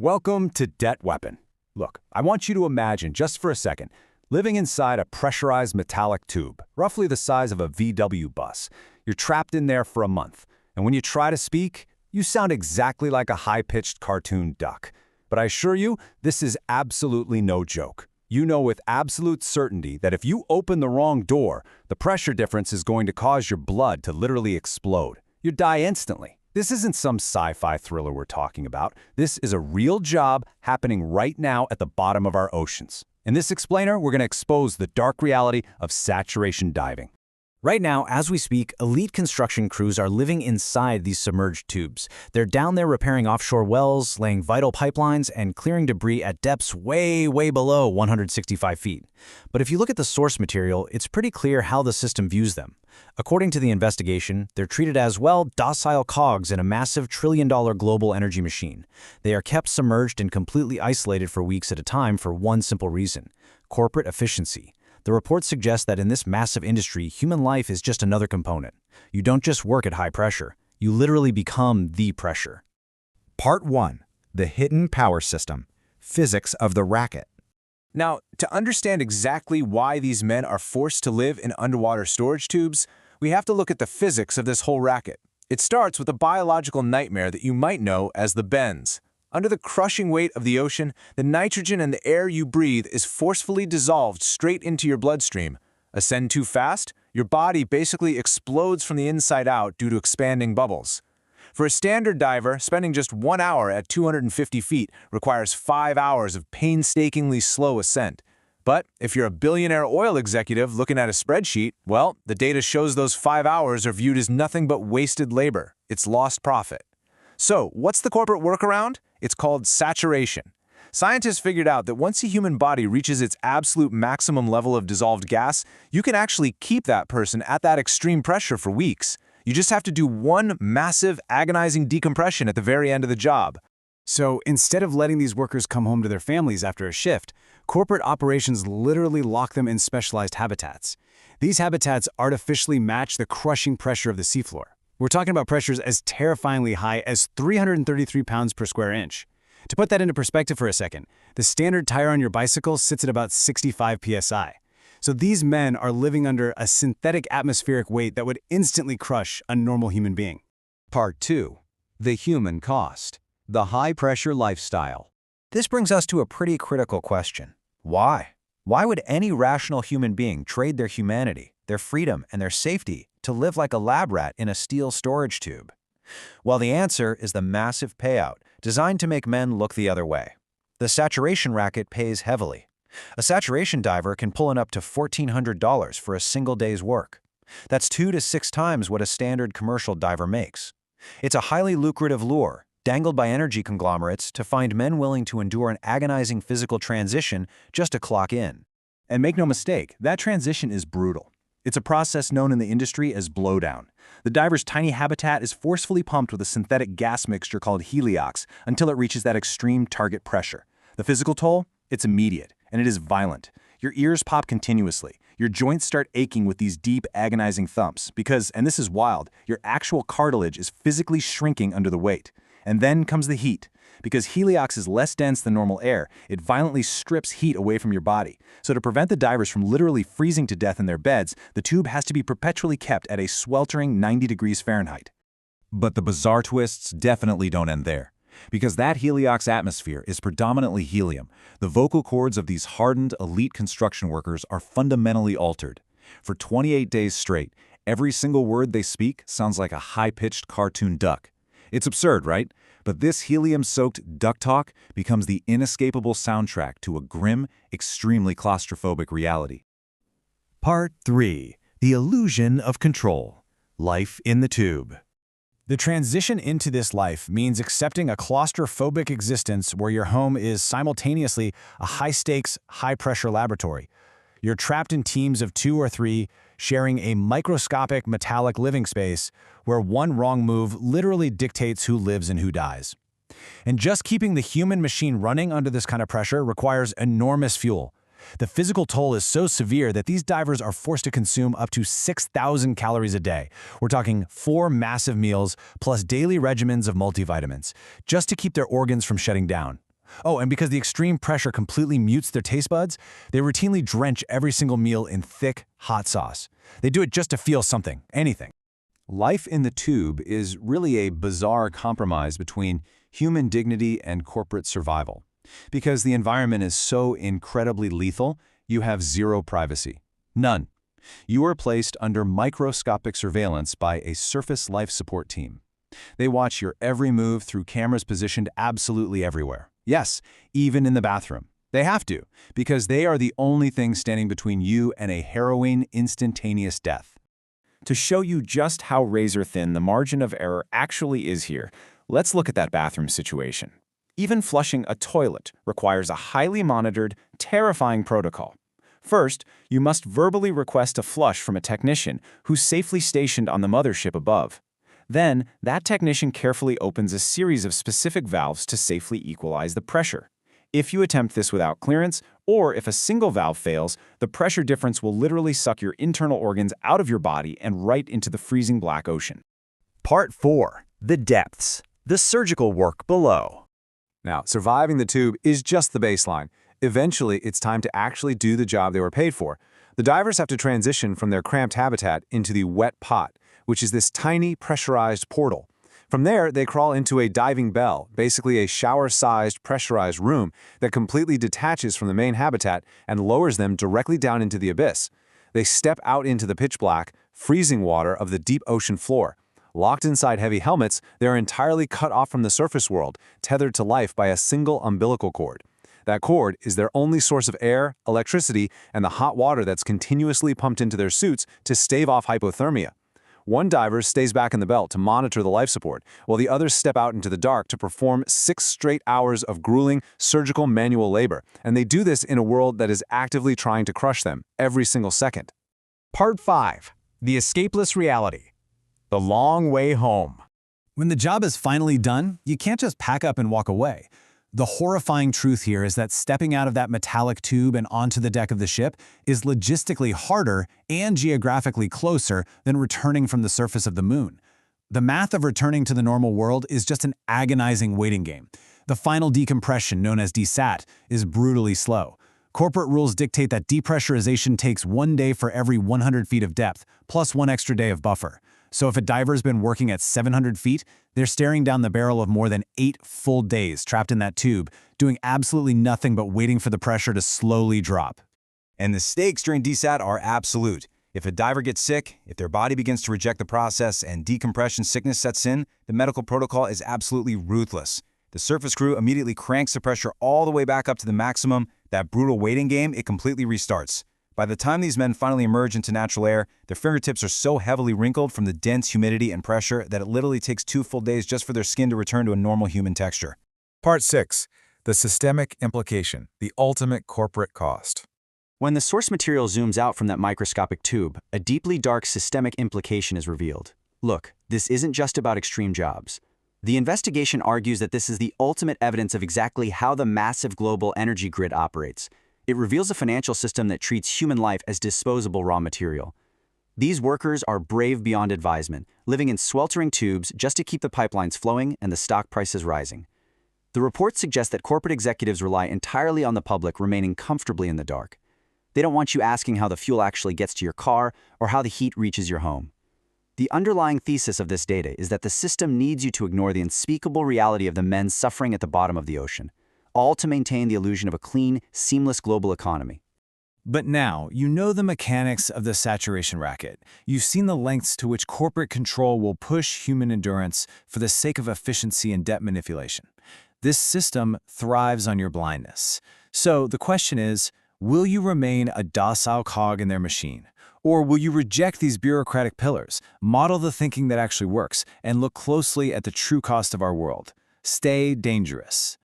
Welcome to Debt Weapon. Look, I want you to imagine, just for a second, living inside a pressurized metallic tube, roughly the size of a VW bus. You're trapped in there for a month, and when you try to speak, you sound exactly like a high-pitched cartoon duck. But I assure you, this is absolutely no joke. You know with absolute certainty that if you open the wrong door, the pressure difference is going to cause your blood to literally explode. You'd die instantly. This isn't some sci-fi thriller we're talking about. This is a real job happening right now at the bottom of our oceans. In this explainer, we're going to expose the dark reality of saturation diving. Right now, as we speak, elite construction crews are living inside these submerged tubes. They're down there repairing offshore wells, laying vital pipelines, and clearing debris at depths way below 165 feet. But if you look at the source material, it's pretty clear how the system views them. According to the investigation, they're treated as, well, docile cogs in a massive trillion-dollar global energy machine. They are kept submerged and completely isolated for weeks at a time for one simple reason: corporate efficiency. The report suggests that in this massive industry, human life is just another component. You don't just work at high pressure. You literally become the pressure. Part 1. The Hidden Power System. Physics of the Racket. Now, to understand exactly why these men are forced to live in underwater storage tubes, we have to look at the physics of this whole racket. It starts with a biological nightmare that you might know as the bends. Under the crushing weight of the ocean, the nitrogen in the air you breathe is forcefully dissolved straight into your bloodstream. Ascend too fast, your body basically explodes from the inside out due to expanding bubbles. For a standard diver, spending just 1 hour at 250 feet requires 5 hours of painstakingly slow ascent. But if you're a billionaire oil executive looking at a spreadsheet, well, the data shows those 5 hours are viewed as nothing but wasted labor. It's lost profit. So, what's the corporate workaround? It's called saturation. Scientists figured out that once a human body reaches its absolute maximum level of dissolved gas, you can actually keep that person at that extreme pressure for weeks. You just have to do one massive, agonizing decompression at the very end of the job. So instead of letting these workers come home to their families after a shift, corporate operations literally lock them in specialized habitats. These habitats artificially match the crushing pressure of the seafloor. We're talking about pressures as terrifyingly high as 333 pounds per square inch. To put that into perspective for a second, the standard tire on your bicycle sits at about 65 psi. So these men are living under a synthetic atmospheric weight that would instantly crush a normal human being. Part 2. The Human Cost. The High-Pressure Lifestyle. This brings us to a pretty critical question. Why? Why would any rational human being trade their humanity, their freedom, and their safety to live like a lab rat in a steel storage tube? Well, the answer is the massive payout, designed to make men look the other way. The saturation racket pays heavily. A saturation diver can pull in up to $1,400 for a single day's work. That's 2 to 6 times what a standard commercial diver makes. It's a highly lucrative lure, dangled by energy conglomerates to find men willing to endure an agonizing physical transition just to clock in. And make no mistake, that transition is brutal. It's a process known in the industry as blowdown. The diver's tiny habitat is forcefully pumped with a synthetic gas mixture called heliox until it reaches that extreme target pressure. The physical toll? It's immediate, and it is violent. Your ears pop continuously. Your joints start aching with these deep, agonizing thumps because, and this is wild, your actual cartilage is physically shrinking under the weight. And then comes the heat. Because heliox is less dense than normal air, it violently strips heat away from your body. So to prevent the divers from literally freezing to death in their beds, the tube has to be perpetually kept at a sweltering 90 degrees Fahrenheit. But the bizarre twists definitely don't end there. Because that heliox atmosphere is predominantly helium, the vocal cords of these hardened, elite construction workers are fundamentally altered. For 28 days straight, every single word they speak sounds like a high-pitched cartoon duck. It's absurd, right? But this helium-soaked duck talk becomes the inescapable soundtrack to a grim, extremely claustrophobic reality. Part 3. The Illusion of Control. Life in the Tube. The transition into this life means accepting a claustrophobic existence where your home is simultaneously a high-stakes, high-pressure laboratory. You're trapped in teams of 2 or 3, sharing a microscopic metallic living space where one wrong move literally dictates who lives and who dies. And just keeping the human machine running under this kind of pressure requires enormous fuel. The physical toll is so severe that these divers are forced to consume up to 6,000 calories a day. We're talking 4 massive meals plus daily regimens of multivitamins, just to keep their organs from shutting down. Oh, and because the extreme pressure completely mutes their taste buds, they routinely drench every single meal in thick, hot sauce. They do it just to feel something, anything. Life in the tube is really a bizarre compromise between human dignity and corporate survival. Because the environment is so incredibly lethal, you have zero privacy. None. You are placed under microscopic surveillance by a surface life support team. They watch your every move through cameras positioned absolutely everywhere. Yes, even in the bathroom. They have to, because they are the only thing standing between you and a harrowing, instantaneous death. To show you just how razor-thin the margin of error actually is here, let's look at that bathroom situation. Even flushing a toilet requires a highly monitored, terrifying protocol. First, you must verbally request a flush from a technician who's safely stationed on the mothership above. Then, that technician carefully opens a series of specific valves to safely equalize the pressure. If you attempt this without clearance, or if a single valve fails, the pressure difference will literally suck your internal organs out of your body and right into the freezing black ocean. Part 4. The depths. The surgical work below. Now, surviving the tube is just the baseline. Eventually, it's time to actually do the job they were paid for. The divers have to transition from their cramped habitat into the wet pot, which is this tiny pressurized portal. From there, they crawl into a diving bell, basically a shower-sized pressurized room that completely detaches from the main habitat and lowers them directly down into the abyss. They step out into the pitch-black, freezing water of the deep ocean floor. Locked inside heavy helmets, they are entirely cut off from the surface world, tethered to life by a single umbilical cord. That cord is their only source of air, electricity, and the hot water that's continuously pumped into their suits to stave off hypothermia. One diver stays back in the belt to monitor the life support, while the others step out into the dark to perform 6 straight hours of grueling surgical manual labor, and they do this in a world that is actively trying to crush them every single second. Part 5. The escapeless reality. The long way home. When the job is finally done, you can't just pack up and walk away. The horrifying truth here is that stepping out of that metallic tube and onto the deck of the ship is logistically harder and geographically closer than returning from the surface of the moon. The math of returning to the normal world is just an agonizing waiting game. The final decompression, known as desat, is brutally slow. Corporate rules dictate that depressurization takes 1 day for every 100 feet of depth, plus 1 extra day of buffer. So if a diver's been working at 700 feet, they're staring down the barrel of more than 8 full days trapped in that tube, doing absolutely nothing but waiting for the pressure to slowly drop. And the stakes during desat are absolute. If a diver gets sick, if their body begins to reject the process and decompression sickness sets in, the medical protocol is absolutely ruthless. The surface crew immediately cranks the pressure all the way back up to the maximum. That brutal waiting game, it completely restarts. By the time these men finally emerge into natural air, their fingertips are so heavily wrinkled from the dense humidity and pressure that it literally takes 2 full days just for their skin to return to a normal human texture. Part 6. The systemic implication, the ultimate corporate cost. When the source material zooms out from that microscopic tube, a deeply dark systemic implication is revealed. Look, this isn't just about extreme jobs. The investigation argues that this is the ultimate evidence of exactly how the massive global energy grid operates. It reveals a financial system that treats human life as disposable raw material. These workers are brave beyond advisement, living in sweltering tubes just to keep the pipelines flowing and the stock prices rising. The report suggests that corporate executives rely entirely on the public remaining comfortably in the dark. They don't want you asking how the fuel actually gets to your car or how the heat reaches your home. The underlying thesis of this data is that the system needs you to ignore the unspeakable reality of the men suffering at the bottom of the ocean, all to maintain the illusion of a clean, seamless global economy. But now, you know the mechanics of the saturation racket. You've seen the lengths to which corporate control will push human endurance for the sake of efficiency and debt manipulation. This system thrives on your blindness. So the question is, will you remain a docile cog in their machine? Or will you reject these bureaucratic pillars, model the thinking that actually works, and look closely at the true cost of our world? Stay dangerous.